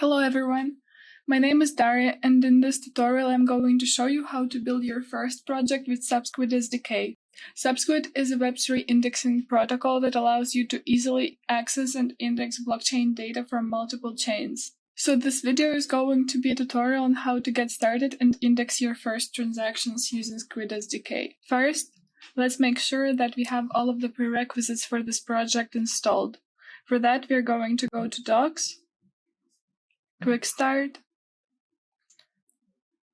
Hello everyone, my name is Daria, and in this tutorial I'm going to show you how to build your first project with Subsquid SDK. Subsquid is a Web3 indexing protocol that allows you to easily access and index blockchain data from multiple chains. So this video is going to be a tutorial on how to get started and index your first transactions using Squid SDK. First, let's make sure that we have all of the prerequisites for this project installed. For that, we're going to go to Docs, Quick Start,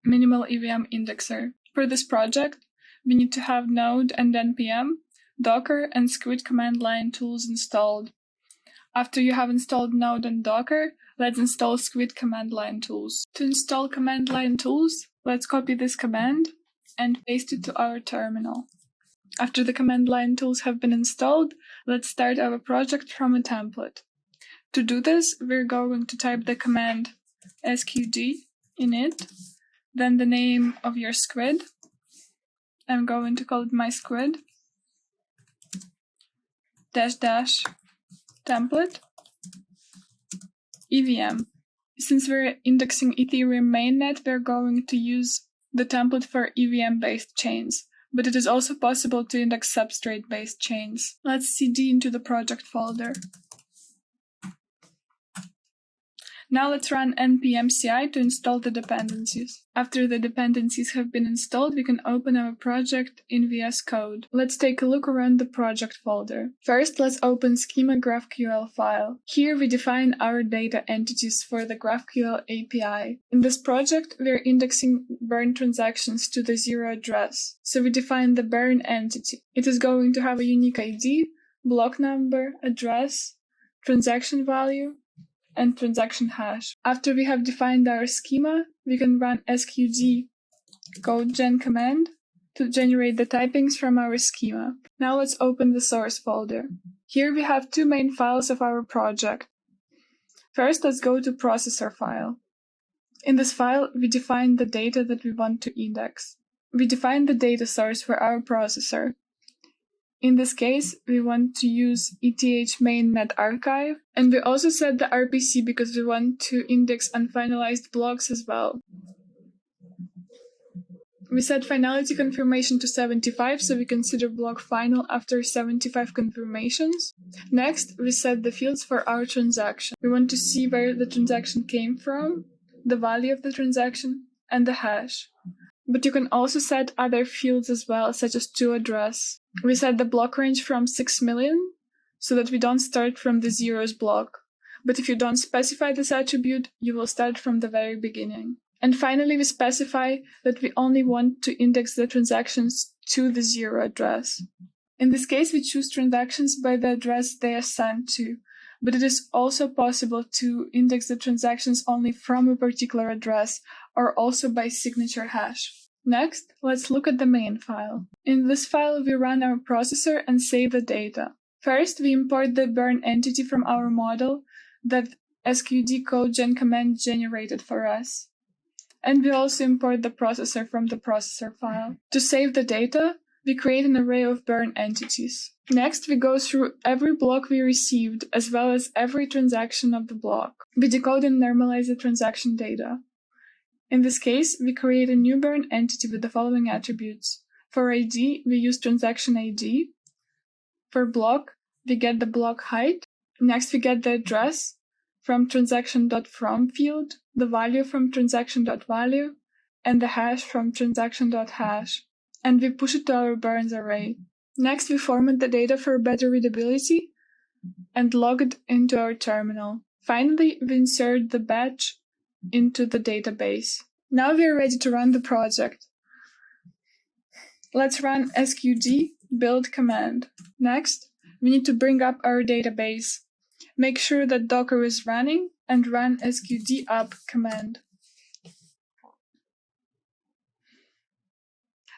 Minimal EVM Indexer. For this project, we need to have Node and npm, Docker, and Squid command line tools installed. After you have installed Node and Docker, let's install Squid command line tools. To install command line tools, let's copy this command and paste it to our terminal. After the command line tools have been installed, let's start our project from a template. To do this, we're going to type the command sqd init, then the name of your squid. I'm going to call it my squid -- template EVM. Since we're indexing Ethereum mainnet, we're going to use the template for EVM-based chains, but it is also possible to index substrate-based chains. Let's cd into the project folder. Now let's run npm CI to install the dependencies. After the dependencies have been installed, we can open our project in VS Code. Let's take a look around the project folder. First, let's open schema GraphQL file. Here we define our data entities for the GraphQL API. In this project, we're indexing burn transactions to the zero address. So we define the burn entity. It is going to have a unique ID, block number, address, transaction value, and transaction hash. After we have defined our schema, we can run sqd codegen command to generate the typings from our schema. Now let's open the source folder. Here we have two main files of our project. First, let's go to processor file. In this file, we define the data that we want to index. We define the data source for our processor. In this case, we want to use ETH mainnet archive, and we also set the RPC because we want to index unfinalized blocks as well. We set finality confirmation to 75, so we consider block final after 75 confirmations. Next, we set the fields for our transaction. We want to see where the transaction came from, the value of the transaction, and the hash. But you can also set other fields as well, such as to address. We set the block range from 6 million, so that we don't start from the zeros block. But if you don't specify this attribute, you will start from the very beginning. And finally, we specify that we only want to index the transactions to the zero address. In this case, we choose transactions by the address they are sent to, but it is also possible to index the transactions only from a particular address, or also by signature hash. Next, let's look at the main file. In this file, we run our processor and save the data. First, we import the burn entity from our model that sqd codegen command generated for us. And we also import the processor from the processor file. To save the data, we create an array of burn entities. Next, we go through every block we received, as well as every transaction of the block. We decode and normalize the transaction data. In this case, we create a new burn entity with the following attributes. For ID, we use transaction ID. For block, we get the block height. Next, we get the address from transaction.from field, the value from transaction.value, and the hash from transaction.hash. And we push it to our burns array. Next, we format the data for better readability and log it into our terminal. Finally, we insert the batch into the database. Now we are ready to run the project. Let's run sqd build command. Next, we need to bring up our database. Make sure that Docker is running and run sqd up command.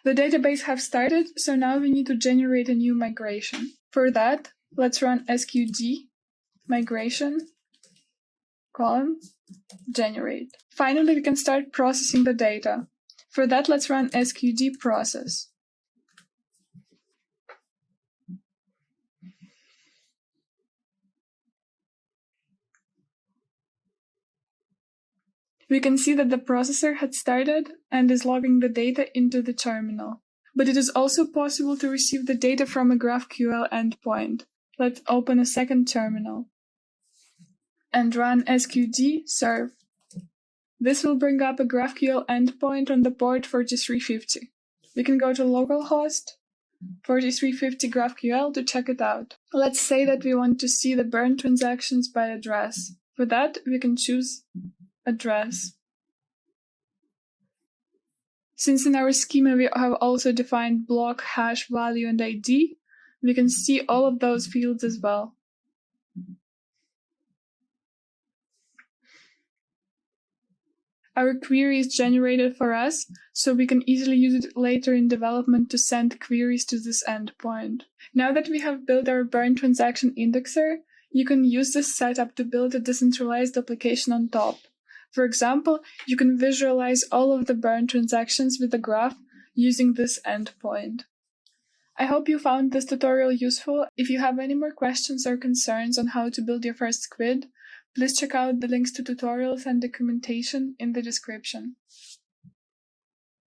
The database have started, so now we need to generate a new migration. For that, let's run sqd migration generate. Finally, we can start processing the data. For that, let's run sqd process. We can see that the processor had started and is logging the data into the terminal. But it is also possible to receive the data from a GraphQL endpoint. Let's open a second terminal and run sqd serve. This will bring up a GraphQL endpoint on the port 4350. We can go to localhost 4350 GraphQL to check it out. Let's say that we want to see the burn transactions by address. For that, we can choose address. Since in our schema we have also defined block, hash, value, and ID, we can see all of those fields as well. Our query is generated for us, so we can easily use it later in development to send queries to this endpoint. Now that we have built our burn transaction indexer, you can use this setup to build a decentralized application on top. For example, you can visualize all of the burn transactions with the graph using this endpoint. I hope you found this tutorial useful. If you have any more questions or concerns on how to build your first squid, please check out the links to tutorials and documentation in the description.